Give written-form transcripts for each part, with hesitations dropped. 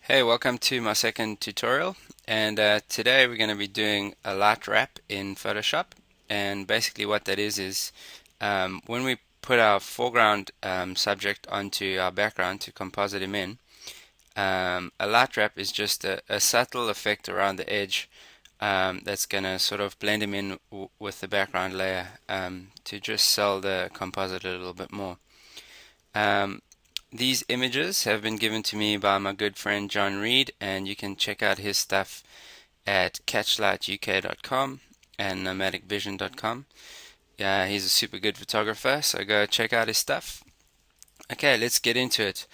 Hey, welcome to my second tutorial, and today we're going to be doing a light wrap in Photoshop. And basically what that is when we put our foreground subject onto our background to composite him in, a light wrap is just a subtle effect around the edge that's going to sort of blend him in with the background layer to just sell the composite a little bit more. Um, these images have been given to me by my good friend Jon Reid, and you can check out his stuff at catchlightuk.com and nomadicvision.com. Yeah, he's a super good photographer, so go check out his stuff. Okay, let's get into it.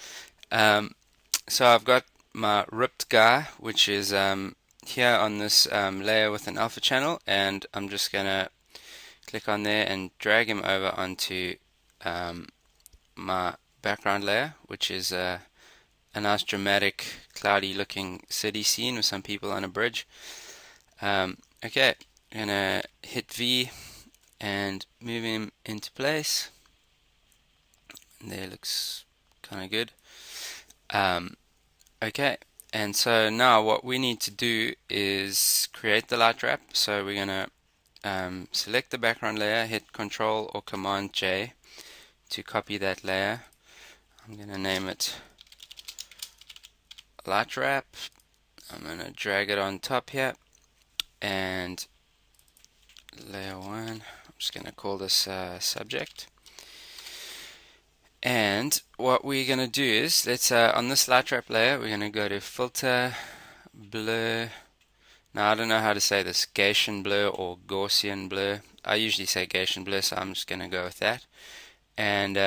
Um, so I've got my ripped guy, which is here on this layer with an alpha channel, and I'm just gonna click on there and drag him over onto my background layer, which is a nice dramatic cloudy looking city scene with some people on a bridge. Okay, I'm gonna hit V and move him into place. There, looks kind of good. Okay, and so now what we need to do is create the light wrap. So we're gonna select the background layer, hit Control or Command J to copy that layer. I'm gonna name it light wrap. I'm gonna drag it on top here, and layer 1, I'm just gonna call this subject. And what we're gonna do is, let's on this light wrap layer, we're gonna go to Filter, Blur. Now I don't know how to say this, Gaussian blur or Gaussian blur. I usually say Gaussian blur, so I'm just gonna go with that. And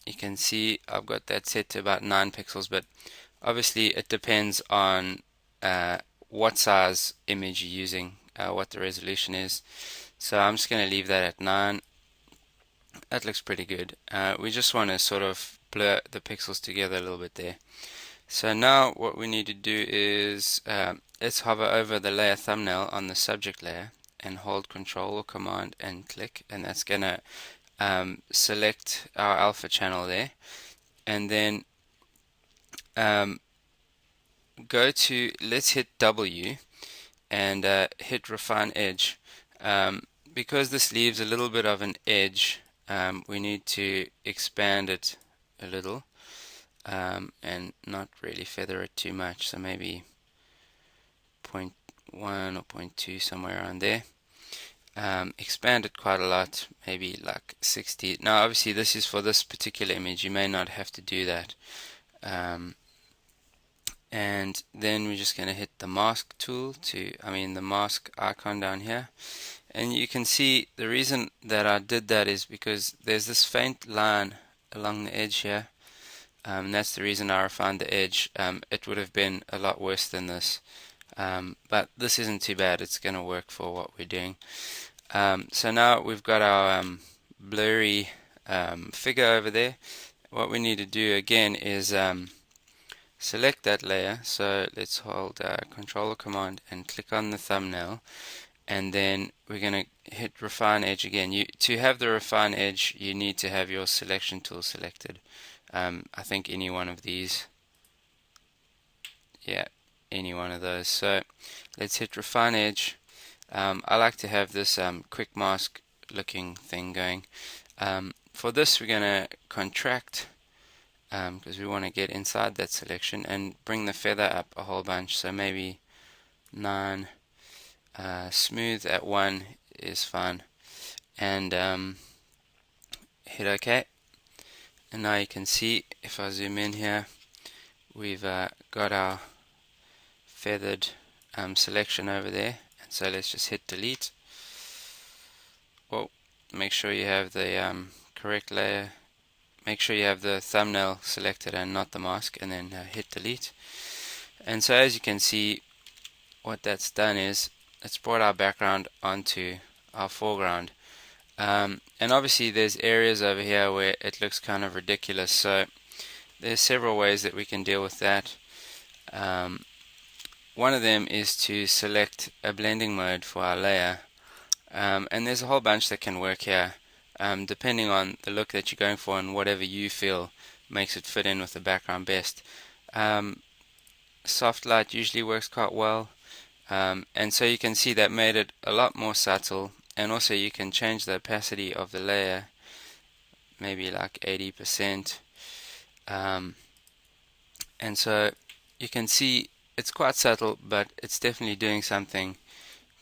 you can see I've got that set to about 9 pixels, but obviously it depends on what size image you're using, what the resolution is. So I'm just going to leave that at 9. That looks pretty good. We just want to sort of blur the pixels together a little bit there. So now what we need to do is let's hover over the layer thumbnail on the subject layer and hold Control or Command and click, and that's going to select our alpha channel there, and then let's hit W and hit Refine Edge. Because this leaves a little bit of an edge, we need to expand it a little and not really feather it too much, so maybe 0.1 or 0.2, somewhere around there. Expand it quite a lot, maybe like 60. Now obviously this is for this particular image, you may not have to do that. And then we're just going to hit the mask tool the mask icon down here, and you can see the reason that I did that is because there's this faint line along the edge here. That's the reason I refined the edge. It would have been a lot worse than this, but this isn't too bad. It's going to work for what we're doing. So now we've got our blurry figure over there. What we need to do again is select that layer. So let's hold Control or Command and click on the thumbnail, and then we're going to hit Refine Edge again. To have the Refine Edge, you need to have your selection tool selected. I think any one of these. Yeah, any one of those. So let's hit Refine Edge. I like to have this quick mask looking thing going. For this we're going to contract, because we want to get inside that selection, and bring the feather up a whole bunch, so maybe 9. Smooth at 1 is fine, and hit OK. And now you can see, if I zoom in here, we've got our feathered selection over there, and so let's just hit delete. Well, make sure you have the correct layer. Make sure you have the thumbnail selected and not the mask, and then hit delete. And so as you can see, what that's done is it's brought our background onto our foreground. And obviously there's areas over here where it looks kind of ridiculous, so there's several ways that we can deal with that. One of them is to select a blending mode for our layer, and there's a whole bunch that can work here. Depending on the look that you're going for and whatever you feel makes it fit in with the background best. soft light usually works quite well. And so you can see that made it a lot more subtle, and also you can change the opacity of the layer, maybe like 80%. And so you can see it's quite subtle, but it's definitely doing something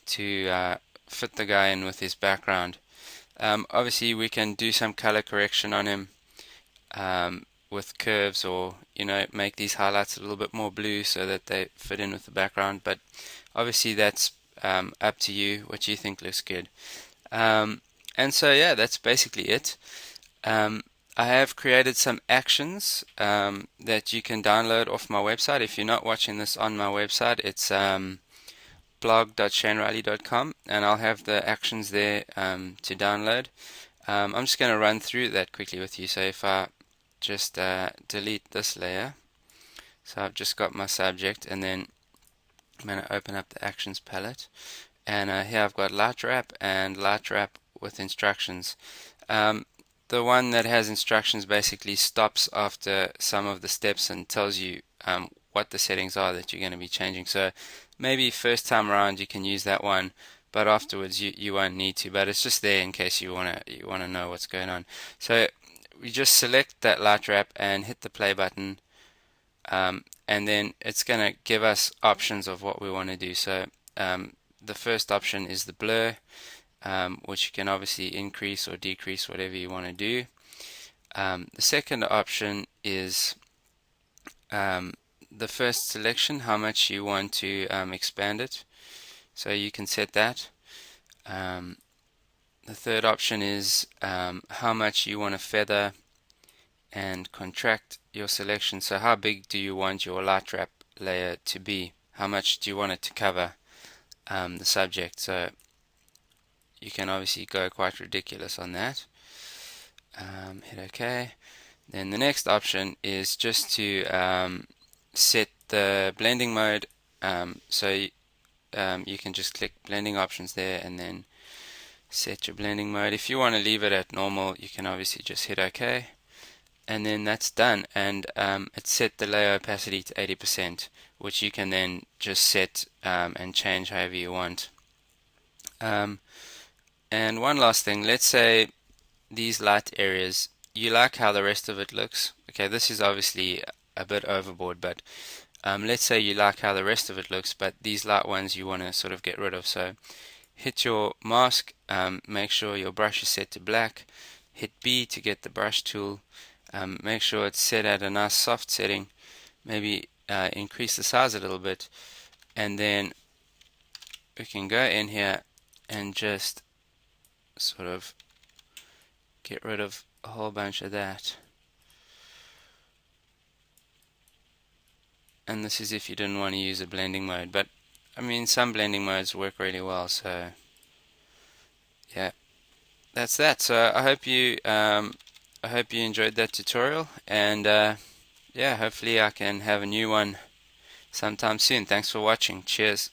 to fit the guy in with his background. Obviously we can do some color correction on him with curves, or make these highlights a little bit more blue so that they fit in with the background, but obviously that's up to you what you think looks good. And so yeah, that's basically it. I have created some actions that you can download off my website. If you're not watching this on my website, it's blog.shaneriley.com, and I'll have the actions there to download. I'm just going to run through that quickly with you. So if I just delete this layer, so I've just got my subject, and then I'm going to open up the actions palette, and here I've got light wrap and light wrap with instructions. The one that has instructions basically stops after some of the steps and tells you what the settings are that you're going to be changing. So maybe first time around you can use that one, but afterwards you won't need to. But it's just there in case you wanna know what's going on. So we just select that light wrap and hit the play button, and then it's going to give us options of what we want to do. So the first option is the blur, which you can obviously increase or decrease, whatever you want to do. The second option is the first selection, how much you want to expand it. So you can set that. The third option is how much you want to feather and contract your selection. So how big do you want your light wrap layer to be? How much do you want it to cover the subject? So you can obviously go quite ridiculous on that. Hit OK. Then the next option is just to set the blending mode. So you can just click blending options there and then set your blending mode. If you want to leave it at normal, you can obviously just hit OK, and then that's done. And it's set the layer opacity to 80%, which you can then just set and change however you want. And one last thing, let's say these light areas, you like how the rest of it looks. Okay, this is obviously a bit overboard, but let's say you like how the rest of it looks, but these light ones you want to sort of get rid of. So hit your mask, make sure your brush is set to black, hit B to get the brush tool, make sure it's set at a nice soft setting, maybe increase the size a little bit, and then we can go in here and just sort of get rid of a whole bunch of that. And this is if you didn't want to use a blending mode, but I mean some blending modes work really well, so yeah, that's that. So I hope you enjoyed that tutorial, and yeah, hopefully I can have a new one sometime soon. Thanks for watching. Cheers.